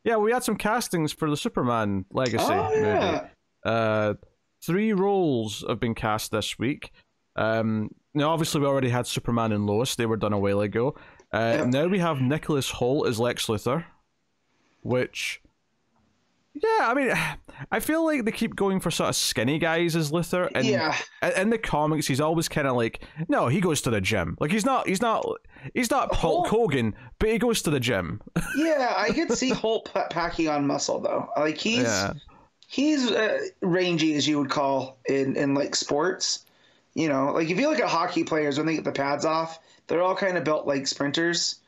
Yeah, we had some castings for the Superman Legacy yeah. movie. 3 roles have been cast this week. Now, obviously, we already had Superman and Lois. They were done a while ago. Yep. Now we have Nicholas Hoult as Lex Luthor, which... Yeah, I mean, I feel like they keep going for sort of skinny guys as Luthor, and Yeah. in the comics, he's always kind of like, no, he goes to the gym. Like he's not Hulk Hogan, but he goes to the gym. Yeah, I could see Holt packing on muscle though. Like he's rangy, as you would call in like sports. You know, like if you look at hockey players when they get the pads off, they're all kind of built like sprinters.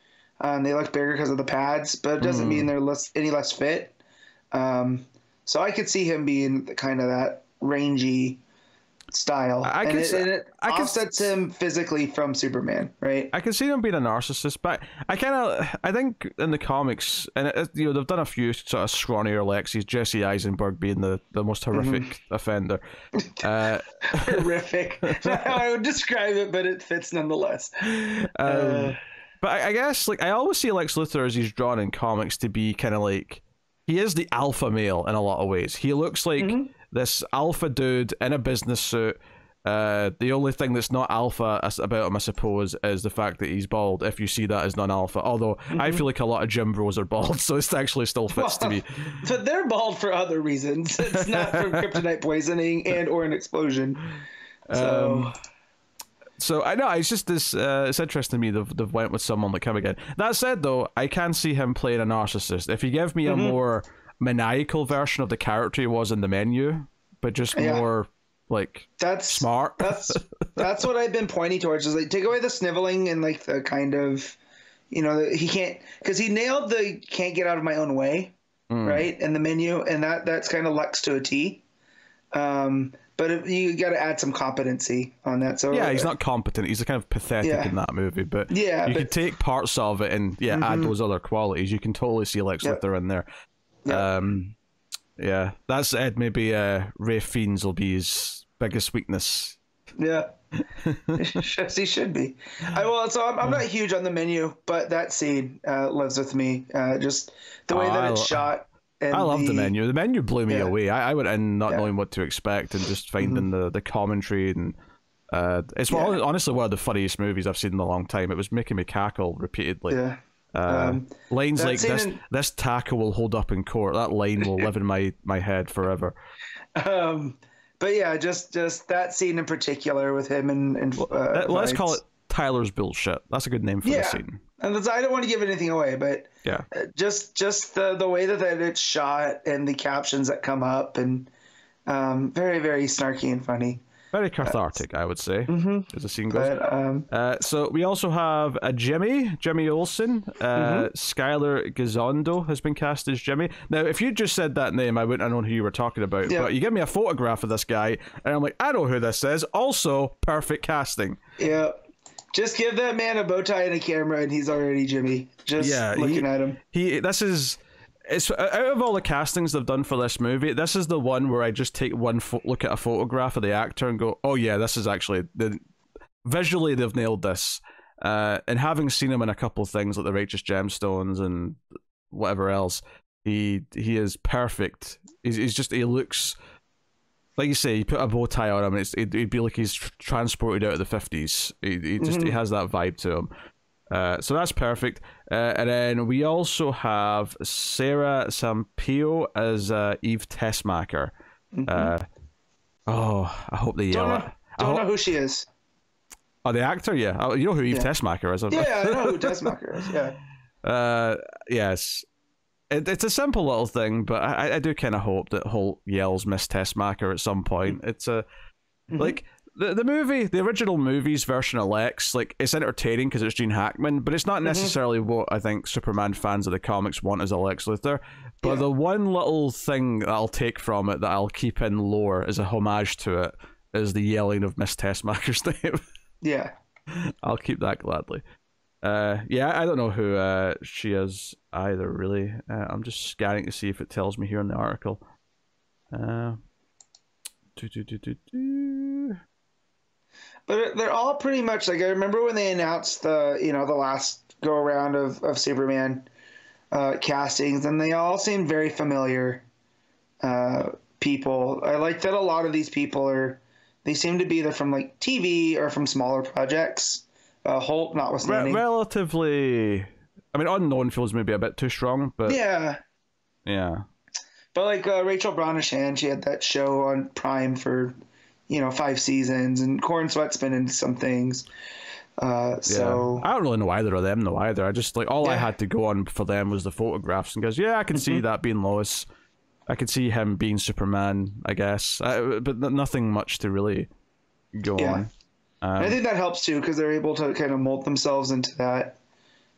They look bigger because of the pads, but it doesn't mean they're any less fit. So I could see him being kind of that rangy style. It offsets him physically from Superman, right? I can see him being a narcissist, but I think in the comics, and they've done a few sort of scrawnier Lexis, Jesse Eisenberg being the most horrific offender. Horrific. I would describe it, but it fits nonetheless. But I guess like I always see Lex Luthor as he's drawn in comics to be kind of like, he is the alpha male in a lot of ways. He looks like this alpha dude in a business suit. The only thing that's not alpha about him, I suppose, is the fact that he's bald, if you see that as non-alpha. Although, I feel like a lot of gym bros are bald, so it actually still fits to me. But they're bald for other reasons. It's not from kryptonite poisoning and or an explosion. So I know it's just this. It's interesting to me they've went with someone like him again. That said, though, I can see him playing a narcissist. If you give me a more maniacal version of the character he was in the Menu, but just more like smart. That's what I've been pointing towards. Is like take away the sniveling and like the kind of, he can't, because he nailed the can't get out of my own way, right, in the Menu, and that's kind of Lex to a T. But you got to add some competency on that. So yeah, he's not competent. He's kind of pathetic in that movie. But you could take parts of it and add those other qualities. You can totally see Lex Luthor in there. Yeah, that's it. Maybe Ralph Fiennes will be his biggest weakness. Yeah, he should be. I'm not huge on the Menu, but that scene lives with me. Just the way that it's shot. I love the Menu. The Menu blew me away. I went in not knowing what to expect and just finding the commentary, and it's honestly one of the funniest movies I've seen in a long time. It was making me cackle repeatedly. Lines like this tackle will hold up in court. That line will live in my head forever. But yeah, just that scene in particular with him and let's call it Tyler's bullshit. That's a good name for the scene. And I don't want to give anything away, but just the way that it's shot and the captions that come up, and very, very snarky and funny. Very cathartic, I would say, as the scene goes. So we also have Jimmy Olsen. Skylar Gizondo has been cast as Jimmy. Now, if you just said that name, I wouldn't have known who you were talking about. But you give me a photograph of this guy, and I'm like, I know who this is. Also, perfect casting. Yeah. Just give that man a bow tie and a camera, and he's already Jimmy. Just looking at him. It's out of all the castings they've done for this movie, this is the one where I just take one look at a photograph of the actor and go, oh yeah, this is actually visually they've nailed this. And having seen him in a couple of things like The Righteous Gemstones and whatever else, he is perfect. He looks. Like you say, you put a bow tie on him, and it'd be like he's transported out of the 50s. He has that vibe to him. So that's perfect. And then we also have Sarah Sampaio as Eve Tessmacher. I hope they yell it. Don't know who she is. Oh, the actor? Yeah. You know who Eve Tessmacher is? Yeah, I know who Tessmacher is. Yeah. Yes. It's a simple little thing, but I do kind of hope that Holt yells Miss Tessmacher at some point. It's like the movie, the original movie's version of Lex, like it's entertaining because it's Gene Hackman, but it's not necessarily what I think Superman fans of the comics want as a Lex Luthor. But the one little thing that I'll take from it that I'll keep in lore as a homage to it is the yelling of Miss Tessmacher's name. Yeah. I'll keep that gladly. I don't know who she is either, really. I'm just scanning to see if it tells me here in the article. But they're all pretty much like, I remember when they announced the last go around of Superman, castings, and they all seem very familiar people. I like that a lot of these people they seem to be either from like TV or from smaller projects. Holt notwithstanding. Relatively, I mean, unknown feels maybe a bit too strong, but yeah. But like Rachel Brosnahan, she had that show on Prime for 5 seasons, and Corn Sweat's been in some things. So I don't really know either of them though either. I just like all I had to go on for them was the photographs, and goes, I can see that being Lois. I could see him being Superman, I guess, but nothing much to really go on. I think that helps too, because they're able to kind of mold themselves into that.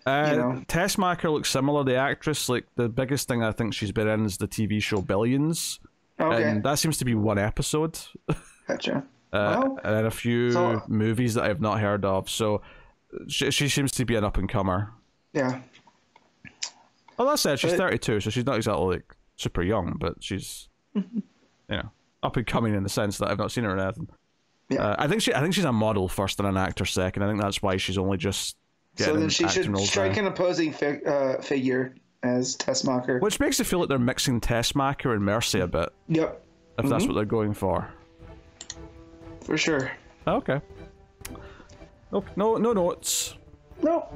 Tessmacher looks similar. The actress, like the biggest thing I think she's been in is the TV show Billions. Okay. And that seems to be one episode. Gotcha. And then a few movies that I've not heard of. So she seems to be an up and comer. Yeah. Well, that said, she's 32, so she's not exactly like super young, but she's up and coming in the sense that I've not seen her in anything. Yeah. I think she's a model first and an actor second. I think that's why she's only just getting. So then she should strike an opposing figure as Tessmacher, which makes it feel like they're mixing Tessmacher and Mercy a bit. Yep. If that's what they're going for. For sure. Okay. Oh, no notes. No.